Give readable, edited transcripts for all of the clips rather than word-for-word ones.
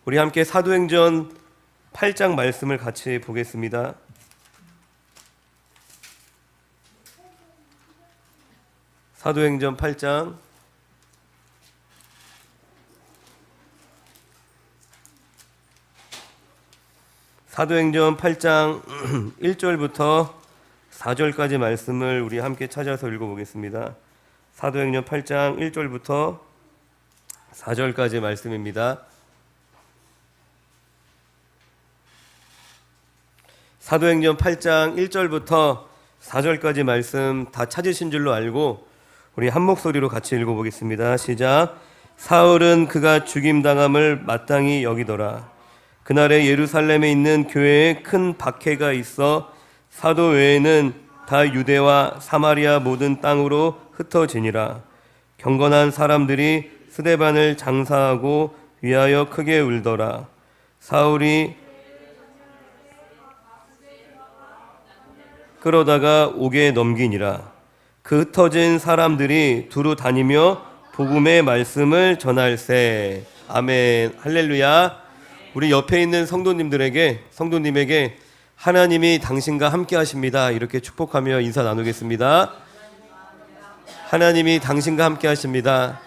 우리 함께 사도행전 8장 말씀을 같이 보겠습니다. 사도행전 8장 사도행전 8장 1절부터 4절까지 말씀을 우리 함께 찾아서 읽어보겠습니다. 사도행전 8장 1절부터 4절까지 말씀입니다. 사도행전 8장 1절부터 4절까지 말씀 다 찾으신 줄로 알고 우리 한 목소리로 같이 읽어보겠습니다. 시작. 사울은 그가 죽임당함을 마땅히 여기더라. 그날에 예루살렘에 있는 교회에 큰 박해가 있어 사도 외에는 다 유대와 사마리아 모든 땅으로 흩어지니라. 경건한 사람들이 스데반을 장사하고 위하여 크게 울더라. 사울이 끌어다가 옥에 넘기니라. 그 흩어진 사람들이 두루 다니며 복음의 말씀을 전할세. 아멘. 할렐루야. 우리 옆에 있는 성도님에게 하나님이 당신과 함께 하십니다. 이렇게 축복하며 인사 나누겠습니다. 하나님이 당신과 함께 하십니다.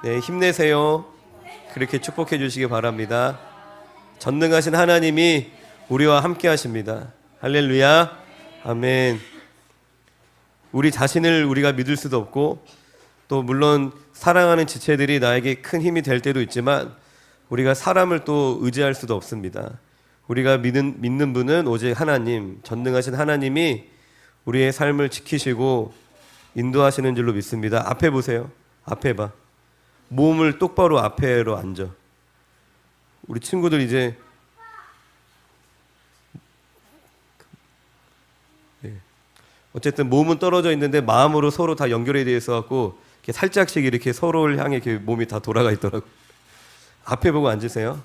네, 힘내세요. 그렇게 축복해 주시기 바랍니다. 전능하신 하나님이 우리와 함께 하십니다. 할렐루야. 아멘. 우리 자신을 우리가 믿을 수도 없고 또 물론 사랑하는 지체들이 나에게 큰 힘이 될 때도 있지만 우리가 사람을 또 의지할 수도 없습니다. 우리가 믿는 분은 오직 하나님, 전능하신 하나님이 우리의 삶을 지키시고 인도하시는 줄로 믿습니다. 앞에 보세요. 앞에 봐. 몸을 똑바로 앞에로 앉아. 우리 친구들 이제 어쨌든 몸은 떨어져 있는데 마음으로 서로 다 연결이 되어 있어갖고 살짝씩 이렇게 서로를 향해 이렇게 몸이 다 돌아가 있더라고. 앞에 보고 앉으세요.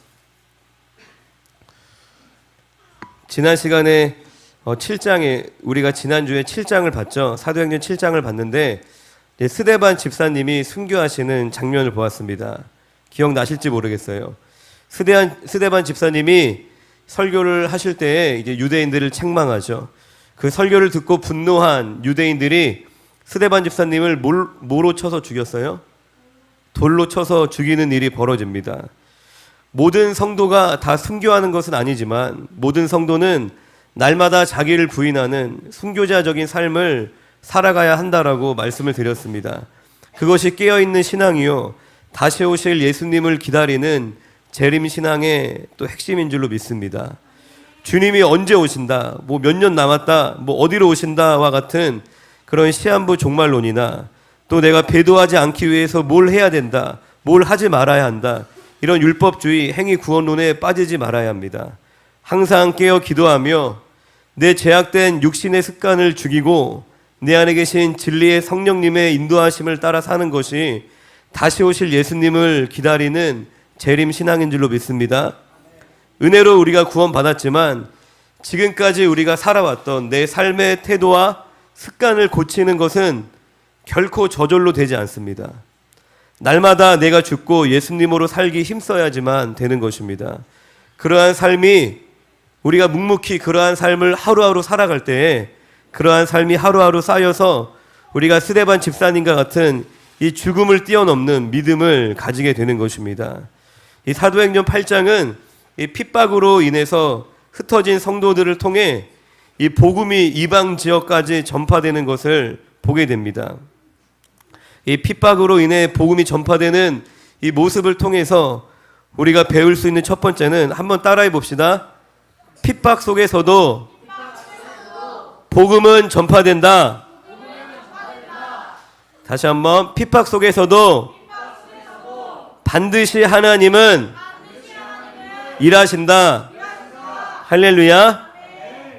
지난 시간에 7장에 우리가 지난주에 7장을 봤죠. 사도행전 7장을 봤는데 스데반 집사님이 순교하시는 장면을 보았습니다. 기억나실지 모르겠어요. 스데반 집사님이 설교를 하실 때에 이제 유대인들을 책망하죠. 그 설교를 듣고 분노한 유대인들이 스데반 집사님을 뭐로 쳐서 죽였어요? 돌로 쳐서 죽이는 일이 벌어집니다. 모든 성도가 다 순교하는 것은 아니지만 모든 성도는 날마다 자기를 부인하는 순교자적인 삶을 살아가야 한다라고 말씀을 드렸습니다. 그것이 깨어있는 신앙이요 다시 오실 예수님을 기다리는 재림신앙의 또 핵심인 줄로 믿습니다. 주님이 언제 오신다, 뭐 몇 년 남았다, 뭐 어디로 오신다와 같은 그런 시한부 종말론이나 또 내가 배도하지 않기 위해서 뭘 해야 된다, 뭘 하지 말아야 한다, 이런 율법주의 행위 구원론에 빠지지 말아야 합니다. 항상 깨어 기도하며 내 죄악된 육신의 습관을 죽이고 내 안에 계신 진리의 성령님의 인도하심을 따라 사는 것이 다시 오실 예수님을 기다리는 재림 신앙인 줄로 믿습니다. 은혜로 우리가 구원받았지만 지금까지 우리가 살아왔던 내 삶의 태도와 습관을 고치는 것은 결코 저절로 되지 않습니다. 날마다 내가 죽고 예수님으로 살기 힘써야지만 되는 것입니다. 그러한 삶이 우리가 묵묵히 그러한 삶을 하루하루 살아갈 때에 그러한 삶이 하루하루 쌓여서 우리가 스데반 집사님과 같은 이 죽음을 뛰어넘는 믿음을 가지게 되는 것입니다. 이 사도행전 8장은 이 핍박으로 인해서 흩어진 성도들을 통해 이 복음이 이방 지역까지 전파되는 것을 보게 됩니다. 이 핍박으로 인해 복음이 전파되는 이 모습을 통해서 우리가 배울 수 있는 첫 번째는 한번 따라해 봅시다. 핍박 속에서도 복음은 전파된다. 다시 한번 핍박 속에서도 반드시 하나님은 일하신다. 할렐루야.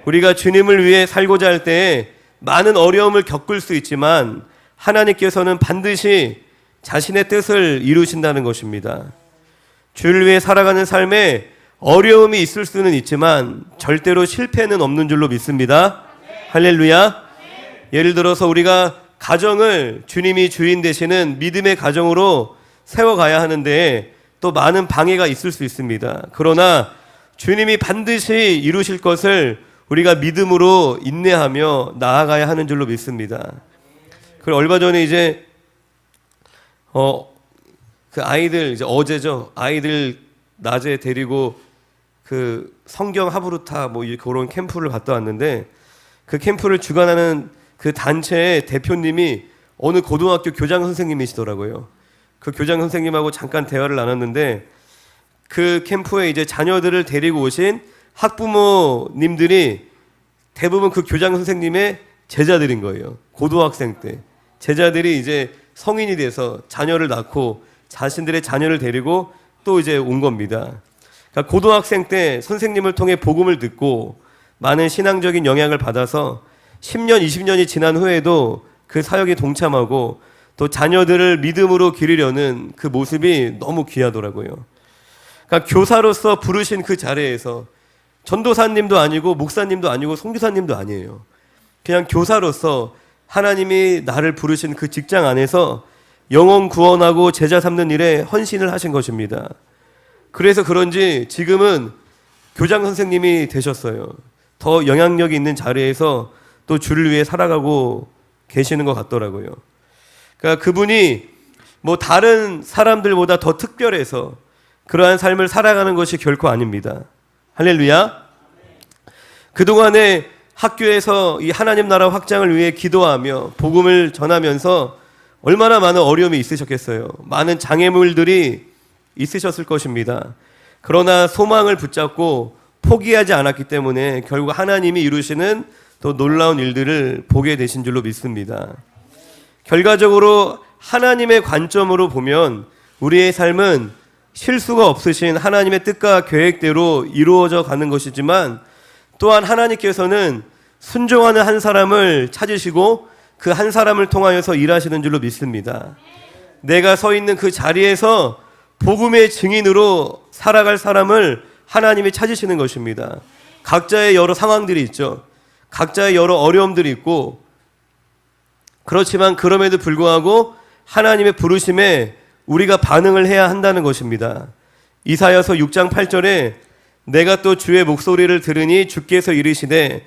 우리가 주님을 위해 살고자 할 때 많은 어려움을 겪을 수 있지만 하나님께서는 반드시 자신의 뜻을 이루신다는 것입니다. 주를 위해 살아가는 삶에 어려움이 있을 수는 있지만 절대로 실패는 없는 줄로 믿습니다. 할렐루야. 예를 들어서 우리가 가정을 주님이 주인 되시는 믿음의 가정으로 세워가야 하는데 또 많은 방해가 있을 수 있습니다. 그러나 주님이 반드시 이루실 것을 우리가 믿음으로 인내하며 나아가야 하는 줄로 믿습니다. 그리고 얼마 전에 이제 그 아이들 이제 어제죠. 아이들 낮에 데리고 그 성경 하브루타 뭐 그런 캠프를 갔다 왔는데 그 캠프를 주관하는 그 단체의 대표님이 어느 고등학교 교장 선생님이시더라고요. 그 교장 선생님하고 잠깐 대화를 나눴는데 그 캠프에 이제 자녀들을 데리고 오신 학부모님들이 대부분 그 교장 선생님의 제자들인 거예요. 고등학생 때 제자들이 이제 성인이 돼서 자녀를 낳고 자신들의 자녀를 데리고 또 이제 온 겁니다. 그러니까 고등학생 때 선생님을 통해 복음을 듣고 많은 신앙적인 영향을 받아서 10년, 20년이 지난 후에도 그 사역에 동참하고 또 자녀들을 믿음으로 기르려는 그 모습이 너무 귀하더라고요. 그러니까 교사로서 부르신 그 자리에서 전도사님도 아니고 목사님도 아니고 선교사님도 아니에요. 그냥 교사로서 하나님이 나를 부르신 그 직장 안에서 영혼 구원하고 제자 삼는 일에 헌신을 하신 것입니다. 그래서 그런지 지금은 교장 선생님이 되셨어요. 더 영향력이 있는 자리에서 또 주를 위해 살아가고 계시는 것 같더라고요. 그러니까 그분이 뭐 다른 사람들보다 더 특별해서 그러한 삶을 살아가는 것이 결코 아닙니다. 할렐루야. 그동안에 학교에서 이 하나님 나라 확장을 위해 기도하며 복음을 전하면서 얼마나 많은 어려움이 있으셨겠어요. 많은 장애물들이 있으셨을 것입니다. 그러나 소망을 붙잡고 포기하지 않았기 때문에 결국 하나님이 이루시는 또 놀라운 일들을 보게 되신 줄로 믿습니다. 결과적으로 하나님의 관점으로 보면 우리의 삶은 실수가 없으신 하나님의 뜻과 계획대로 이루어져 가는 것이지만 또한 하나님께서는 순종하는 한 사람을 찾으시고 그 한 사람을 통하여서 일하시는 줄로 믿습니다. 내가 서 있는 그 자리에서 복음의 증인으로 살아갈 사람을 하나님이 찾으시는 것입니다. 각자의 여러 상황들이 있죠. 각자의 여러 어려움들이 있고 그렇지만 그럼에도 불구하고 하나님의 부르심에 우리가 반응을 해야 한다는 것입니다. 이사야서 6장 8절에 내가 또 주의 목소리를 들으니 주께서 이르시되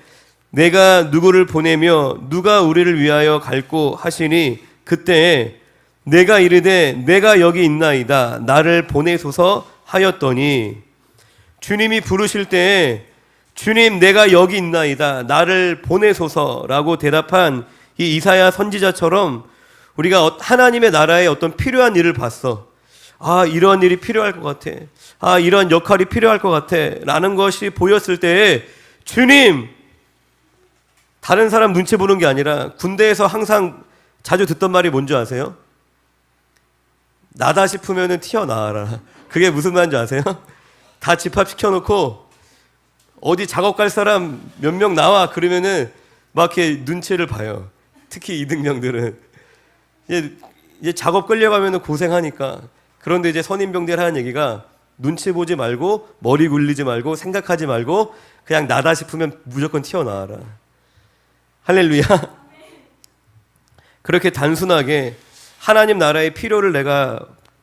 내가 누구를 보내며 누가 우리를 위하여 갈고 하시니 그때에 내가 이르되 내가 여기 있나이다 나를 보내소서 하였더니 주님이 부르실 때에 주님 내가 여기 있나이다 나를 보내소서라고 대답한 이 이사야 선지자처럼 우리가 하나님의 나라에 어떤 필요한 일을 봤어. 아 이런 일이 필요할 것 같아. 아 이런 역할이 필요할 것 같아 라는 것이 보였을 때에 주님 다른 사람 눈치 보는 게 아니라 군대에서 항상 자주 듣던 말이 뭔지 아세요? 나다 싶으면 튀어나와라. 그게 무슨 말인지 아세요? 다 집합시켜놓고 어디 작업 갈 사람 몇 명 나와 그러면은 막 이렇게 눈치를 봐요. 특히 이등병들은 이제 작업 끌려가면은 고생하니까. 그런데 이제 선임병들 하는 얘기가 눈치 보지 말고 머리 굴리지 말고 생각하지 말고 그냥 나다 싶으면 무조건 튀어나와라. 할렐루야. 그렇게 단순하게 하나님 나라의 필요를 내가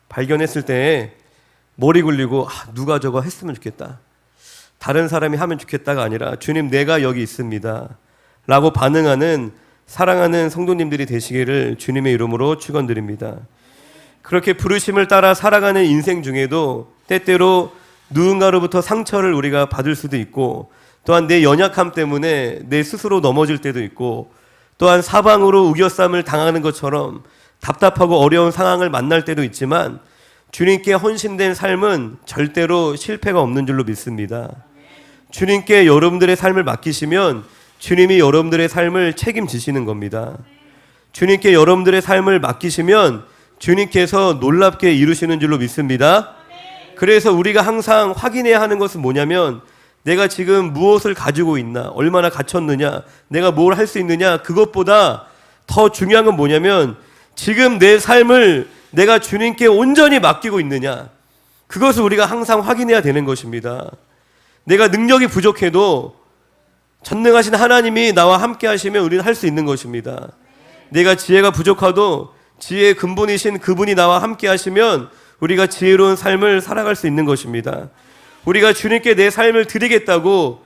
발견했을 때 머리 굴리고 누가 저거 했으면 좋겠다. 다른 사람이 하면 좋겠다가 아니라 주님 내가 여기 있습니다. 라고 반응하는 사랑하는 성도님들이 되시기를 주님의 이름으로 축원드립니다. 그렇게 부르심을 따라 살아가는 인생 중에도 때때로 누군가로부터 상처를 우리가 받을 수도 있고 또한 내 연약함 때문에 내 스스로 넘어질 때도 있고 또한 사방으로 우겨쌈을 당하는 것처럼 답답하고 어려운 상황을 만날 때도 있지만 주님께 헌신된 삶은 절대로 실패가 없는 줄로 믿습니다. 주님께 여러분들의 삶을 맡기시면 주님이 여러분들의 삶을 책임지시는 겁니다. 주님께 여러분들의 삶을 맡기시면 주님께서 놀랍게 이루시는 줄로 믿습니다. 그래서 우리가 항상 확인해야 하는 것은 뭐냐면 내가 지금 무엇을 가지고 있나, 얼마나 갖췄느냐, 내가 뭘 할 수 있느냐, 그것보다 더 중요한 건 뭐냐면 지금 내 삶을 내가 주님께 온전히 맡기고 있느냐, 그것을 우리가 항상 확인해야 되는 것입니다. 내가 능력이 부족해도 전능하신 하나님이 나와 함께 하시면 우리는 할 수 있는 것입니다. 내가 지혜가 부족하도 지혜의 근본이신 그분이 나와 함께 하시면 우리가 지혜로운 삶을 살아갈 수 있는 것입니다. 우리가 주님께 내 삶을 드리겠다고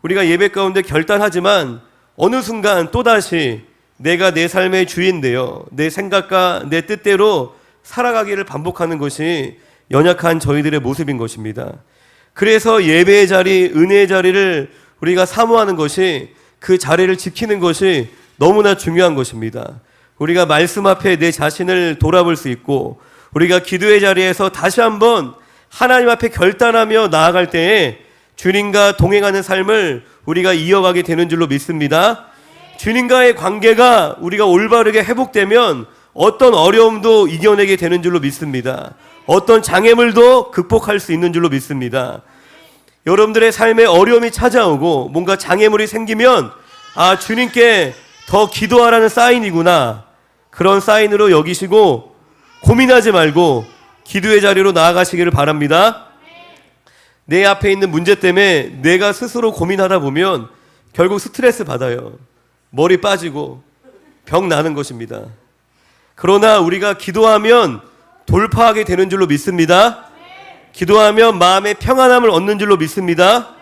우리가 예배 가운데 결단하지만 어느 순간 또다시 내가 내 삶의 주인되어 내 생각과 내 뜻대로 살아가기를 반복하는 것이 연약한 저희들의 모습인 것입니다. 그래서 예배의 자리, 은혜의 자리를 우리가 사모하는 것이, 그 자리를 지키는 것이 너무나 중요한 것입니다. 우리가 말씀 앞에 내 자신을 돌아볼 수 있고, 우리가 기도의 자리에서 다시 한번 하나님 앞에 결단하며 나아갈 때에 주님과 동행하는 삶을 우리가 이어가게 되는 줄로 믿습니다. 주님과의 관계가 우리가 올바르게 회복되면 어떤 어려움도 이겨내게 되는 줄로 믿습니다. 어떤 장애물도 극복할 수 있는 줄로 믿습니다. 여러분들의 삶에 어려움이 찾아오고 뭔가 장애물이 생기면 주님께 더 기도하라는 사인이구나, 그런 사인으로 여기시고 고민하지 말고 기도의 자리로 나아가시기를 바랍니다. 내 앞에 있는 문제 때문에 내가 스스로 고민하다 보면 결국 스트레스 받아요. 머리 빠지고 병 나는 것입니다. 그러나 우리가 기도하면 돌파하게 되는 줄로 믿습니다. 기도하면 마음의 평안함을 얻는 줄로 믿습니다.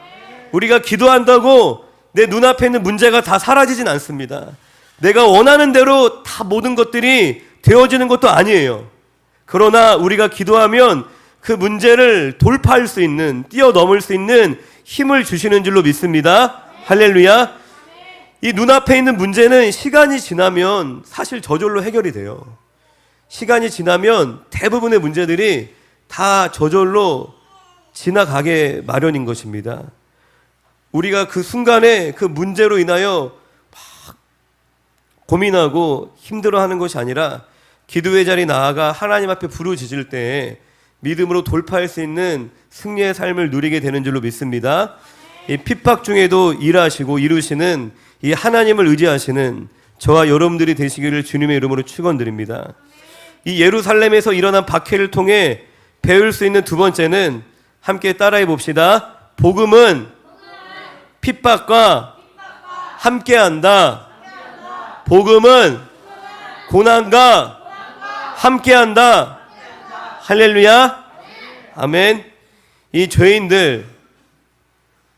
우리가 기도한다고 내 눈앞에 있는 문제가 다 사라지진 않습니다. 내가 원하는 대로 다 모든 것들이 되어지는 것도 아니에요. 그러나 우리가 기도하면 그 문제를 돌파할 수 있는, 뛰어넘을 수 있는 힘을 주시는 줄로 믿습니다. 할렐루야. 이 눈앞에 있는 문제는 시간이 지나면 사실 저절로 해결이 돼요. 시간이 지나면 대부분의 문제들이 다 저절로 지나가게 마련인 것입니다. 우리가 그 순간에 그 문제로 인하여 막 고민하고 힘들어하는 것이 아니라 기도의 자리에 나아가 하나님 앞에 부르짖을 때 믿음으로 돌파할 수 있는 승리의 삶을 누리게 되는 줄로 믿습니다. 이 핍박 중에도 일하시고 이루시는 이 하나님을 의지하시는 저와 여러분들이 되시기를 주님의 이름으로 축원드립니다. 이 예루살렘에서 일어난 박해를 통해 배울 수 있는 두 번째는 함께 따라해 봅시다. 복음은 핍박과 함께한다. 복음은 고난과 함께한다. 할렐루야. 아멘. 이 죄인들,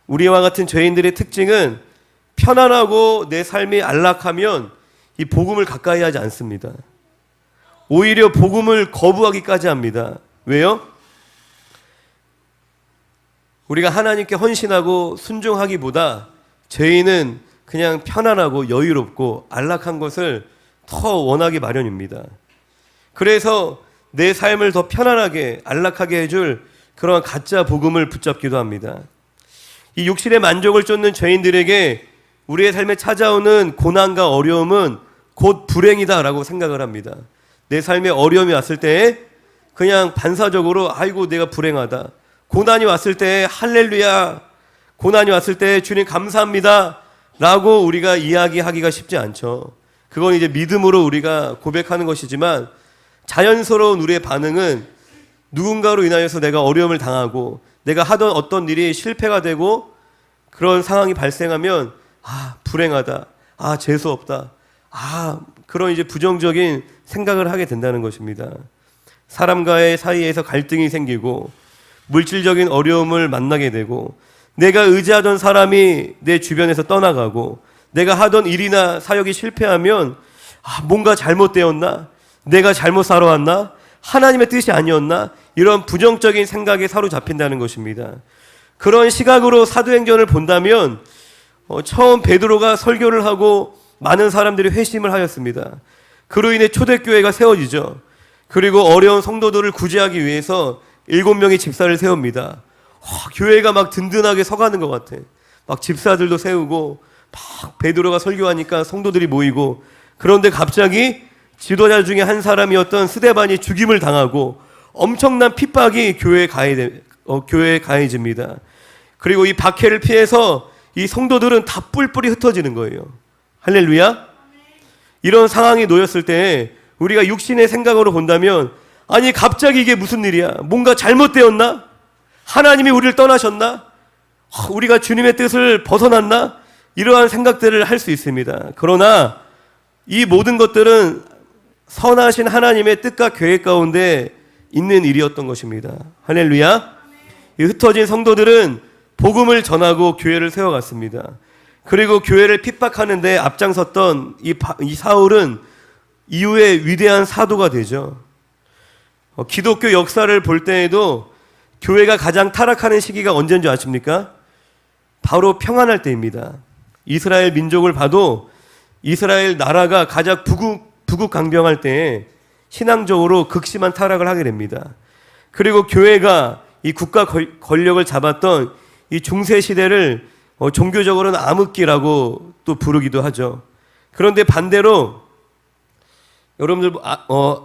우리와 같은 죄인들의 특징은 편안하고 내 삶이 안락하면 이 복음을 가까이 하지 않습니다. 오히려 복음을 거부하기까지 합니다. 왜요? 우리가 하나님께 헌신하고 순종하기보다 죄인은 그냥 편안하고 여유롭고 안락한 것을 더 원하기 마련입니다. 그래서 내 삶을 더 편안하게 안락하게 해줄 그런 가짜 복음을 붙잡기도 합니다. 이 육신의 만족을 쫓는 죄인들에게 우리의 삶에 찾아오는 고난과 어려움은 곧 불행이다라고 생각을 합니다. 내 삶에 어려움이 왔을 때 그냥 반사적으로 아이고 내가 불행하다, 고난이 왔을 때 할렐루야, 고난이 왔을 때 주님 감사합니다 라고 우리가 이야기하기가 쉽지 않죠. 그건 이제 믿음으로 우리가 고백하는 것이지만 자연스러운 우리의 반응은 누군가로 인하여서 내가 어려움을 당하고 내가 하던 어떤 일이 실패가 되고 그런 상황이 발생하면 불행하다, 재수없다, 그런 이제 부정적인 생각을 하게 된다는 것입니다. 사람과의 사이에서 갈등이 생기고 물질적인 어려움을 만나게 되고 내가 의지하던 사람이 내 주변에서 떠나가고 내가 하던 일이나 사역이 실패하면 뭔가 잘못되었나? 내가 잘못 살아왔나? 하나님의 뜻이 아니었나? 이런 부정적인 생각에 사로잡힌다는 것입니다. 그런 시각으로 사도행전을 본다면 처음 베드로가 설교를 하고 많은 사람들이 회심을 하였습니다. 그로 인해 초대교회가 세워지죠. 그리고 어려운 성도들을 구제하기 위해서 7명의 집사를 세웁니다. 교회가 막 든든하게 서가는 것 같아. 막 집사들도 세우고 막 베드로가 설교하니까 성도들이 모이고, 그런데 갑자기 지도자 중에 한 사람이었던 스데반이 죽임을 당하고 엄청난 핍박이 교회에 가해집니다. 그리고 이 박해를 피해서 이 성도들은 다 뿔뿔이 흩어지는 거예요. 할렐루야. 이런 상황이 놓였을 때 우리가 육신의 생각으로 본다면 갑자기 이게 무슨 일이야? 뭔가 잘못되었나? 하나님이 우리를 떠나셨나? 우리가 주님의 뜻을 벗어났나? 이러한 생각들을 할 수 있습니다. 그러나 이 모든 것들은 선하신 하나님의 뜻과 계획 가운데 있는 일이었던 것입니다. 할렐루야. 이 흩어진 성도들은 복음을 전하고 교회를 세워갔습니다. 그리고 교회를 핍박하는데 앞장섰던 이 사울은 이후에 위대한 사도가 되죠. 기독교 역사를 볼 때에도 교회가 가장 타락하는 시기가 언제인 줄 아십니까? 바로 평안할 때입니다. 이스라엘 민족을 봐도 이스라엘 나라가 가장 부국강병할 때에 신앙적으로 극심한 타락을 하게 됩니다. 그리고 교회가 이 국가 권력을 잡았던 이 중세 시대를 종교적으로는 암흑기라고 또 부르기도 하죠. 그런데 반대로 여러분들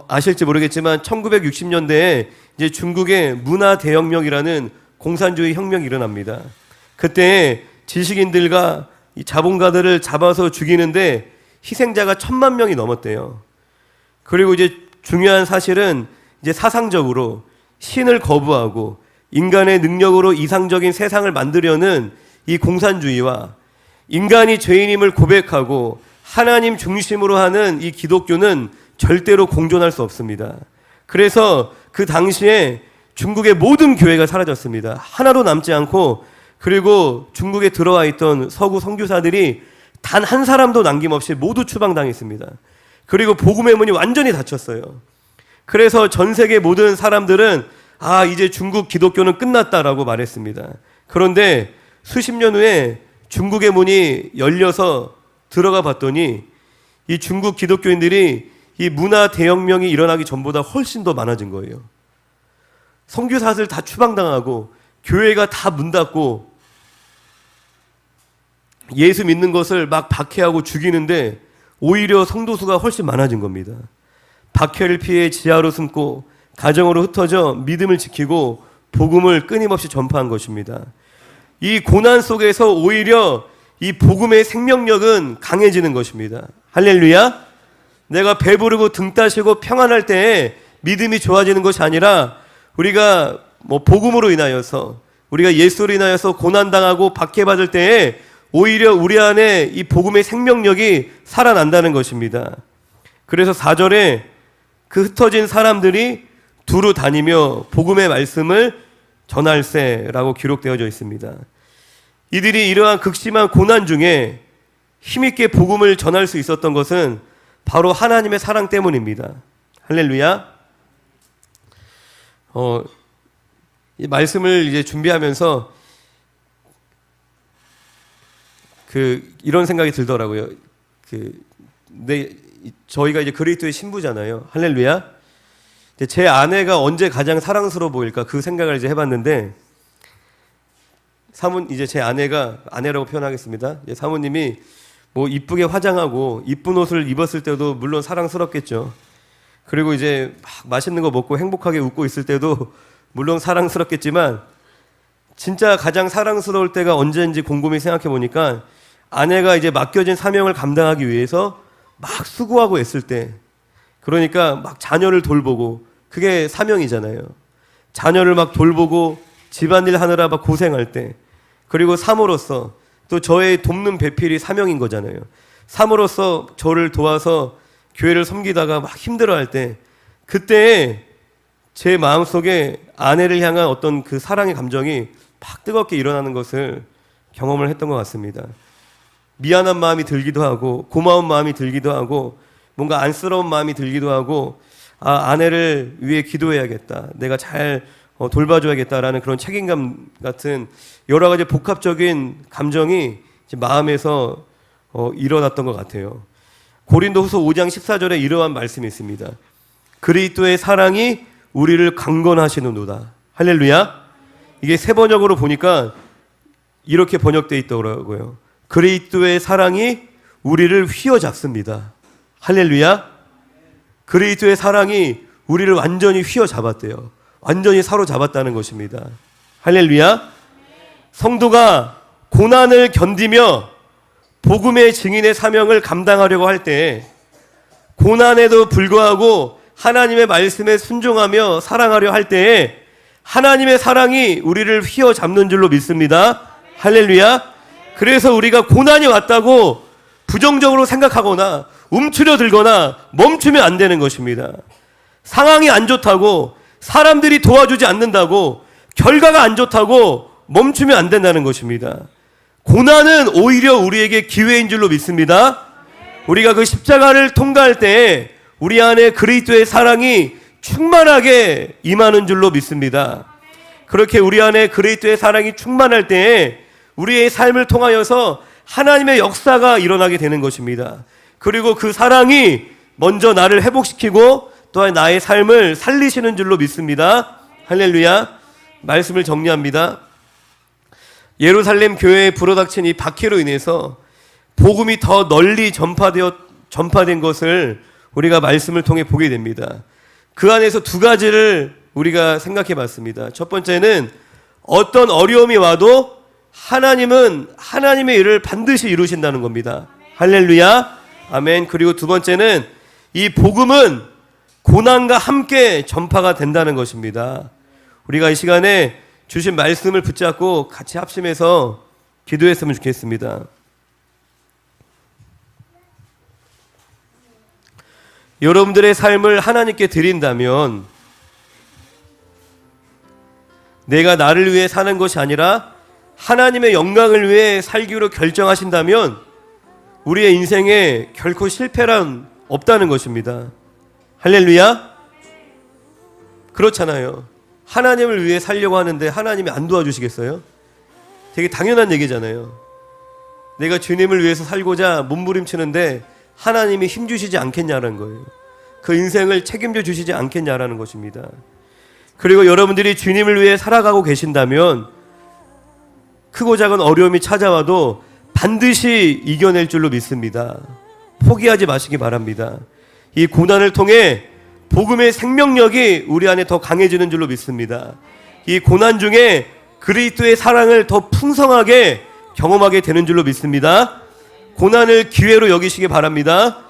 아실지 모르겠지만 1960년대에 이제 중국의 문화 대혁명이라는 공산주의 혁명이 일어납니다. 그때 지식인들과 이 자본가들을 잡아서 죽이는데 희생자가 1000만 명이 넘었대요. 그리고 이제 중요한 사실은 이제 사상적으로 신을 거부하고 인간의 능력으로 이상적인 세상을 만들려는 이 공산주의와 인간이 죄인임을 고백하고 하나님 중심으로 하는 이 기독교는 절대로 공존할 수 없습니다. 그래서 그 당시에 중국의 모든 교회가 사라졌습니다. 하나도 남지 않고, 그리고 중국에 들어와 있던 서구 선교사들이 단 한 사람도 남김없이 모두 추방당했습니다. 그리고 복음의 문이 완전히 닫혔어요. 그래서 전 세계 모든 사람들은 이제 중국 기독교는 끝났다라고 말했습니다. 그런데 수십 년 후에 중국의 문이 열려서 들어가 봤더니 이 중국 기독교인들이 이 문화 대혁명이 일어나기 전보다 훨씬 더 많아진 거예요. 선교사들 다 추방당하고 교회가 다 문 닫고 예수 믿는 것을 막 박해하고 죽이는데 오히려 성도수가 훨씬 많아진 겁니다. 박해를 피해 지하로 숨고 가정으로 흩어져 믿음을 지키고 복음을 끊임없이 전파한 것입니다. 이 고난 속에서 오히려 이 복음의 생명력은 강해지는 것입니다. 할렐루야. 내가 배부르고 등 따시고 평안할 때에 믿음이 좋아지는 것이 아니라 우리가 복음으로 인하여서, 우리가 예수로 인하여서 고난당하고 박해받을 때에 오히려 우리 안에 이 복음의 생명력이 살아난다는 것입니다. 그래서 4절에 그 흩어진 사람들이 두루 다니며 복음의 말씀을 전할세라고 기록되어져 있습니다. 이들이 이러한 극심한 고난 중에 힘있게 복음을 전할 수 있었던 것은 바로 하나님의 사랑 때문입니다. 할렐루야. 이 말씀을 이제 준비하면서 이런 생각이 들더라고요. 저희가 이제 그리스도의 신부잖아요. 할렐루야. 제 아내가 언제 가장 사랑스러워 보일까 그 생각을 이제 해봤는데, 이제 제 아내라고 표현하겠습니다. 사모님이 이쁘게 화장하고 이쁜 옷을 입었을 때도 물론 사랑스럽겠죠. 그리고 이제 막 맛있는 거 먹고 행복하게 웃고 있을 때도 물론 사랑스럽겠지만, 진짜 가장 사랑스러울 때가 언제인지 곰곰이 생각해 보니까 아내가 이제 맡겨진 사명을 감당하기 위해서 막 수고하고 애쓸 때, 그러니까 막 자녀를 돌보고, 그게 사명이잖아요. 자녀를 막 돌보고 집안일 하느라 막 고생할 때, 그리고 사모로서 또 저의 돕는 배필이 사명인 거잖아요. 사모로서 저를 도와서 교회를 섬기다가 막 힘들어할 때, 그때 제 마음속에 아내를 향한 어떤 그 사랑의 감정이 막 뜨겁게 일어나는 것을 경험을 했던 것 같습니다. 미안한 마음이 들기도 하고 고마운 마음이 들기도 하고 뭔가 안쓰러운 마음이 들기도 하고, 아내를 위해 기도해야겠다, 내가 잘 돌봐줘야겠다라는 그런 책임감 같은 여러 가지 복합적인 감정이 마음에서 일어났던 것 같아요. 고린도후서 5장 14절에 이러한 말씀이 있습니다. 그리스도의 사랑이 우리를 강건하시는도다. 할렐루야. 이게 세 번역으로 보니까 이렇게 번역되어 있더라고요. 그리스도의 사랑이 우리를 휘어잡습니다. 할렐루야. 그리스도의 사랑이 우리를 완전히 휘어잡았대요. 완전히 사로잡았다는 것입니다. 할렐루야. 성도가 고난을 견디며 복음의 증인의 사명을 감당하려고 할 때, 고난에도 불구하고 하나님의 말씀에 순종하며 사랑하려 할 때에 하나님의 사랑이 우리를 휘어잡는 줄로 믿습니다. 할렐루야. 그래서 우리가 고난이 왔다고 부정적으로 생각하거나 움츠려들거나 멈추면 안 되는 것입니다. 상황이 안 좋다고 사람들이 도와주지 않는다고, 결과가 안 좋다고 멈추면 안 된다는 것입니다. 고난은 오히려 우리에게 기회인 줄로 믿습니다. 우리가 그 십자가를 통과할 때 우리 안에 그리스도의 사랑이 충만하게 임하는 줄로 믿습니다. 그렇게 우리 안에 그리스도의 사랑이 충만할 때에 우리의 삶을 통하여서 하나님의 역사가 일어나게 되는 것입니다. 그리고 그 사랑이 먼저 나를 회복시키고 또한 나의 삶을 살리시는 줄로 믿습니다. 할렐루야. 말씀을 정리합니다. 예루살렘 교회에 불어닥친 이 박해로 인해서 복음이 더 널리 전파된 것을 우리가 말씀을 통해 보게 됩니다. 그 안에서 두 가지를 우리가 생각해 봤습니다. 첫 번째는 어떤 어려움이 와도 하나님은 하나님의 일을 반드시 이루신다는 겁니다. 할렐루야. 아멘. 그리고 두 번째는 이 복음은 고난과 함께 전파가 된다는 것입니다. 우리가 이 시간에 주신 말씀을 붙잡고 같이 합심해서 기도했으면 좋겠습니다. 여러분들의 삶을 하나님께 드린다면 내가 나를 위해 사는 것이 아니라 하나님의 영광을 위해 살기로 결정하신다면 우리의 인생에 결코 실패란 없다는 것입니다. 할렐루야. 그렇잖아요. 하나님을 위해 살려고 하는데 하나님이 안 도와주시겠어요? 되게 당연한 얘기잖아요. 내가 주님을 위해서 살고자 몸부림치는데 하나님이 힘주시지 않겠냐는 거예요. 그 인생을 책임져 주시지 않겠냐라는 것입니다. 그리고 여러분들이 주님을 위해 살아가고 계신다면 크고 작은 어려움이 찾아와도 반드시 이겨낼 줄로 믿습니다. 포기하지 마시기 바랍니다. 이 고난을 통해 복음의 생명력이 우리 안에 더 강해지는 줄로 믿습니다. 이 고난 중에 그리스도의 사랑을 더 풍성하게 경험하게 되는 줄로 믿습니다. 고난을 기회로 여기시기 바랍니다.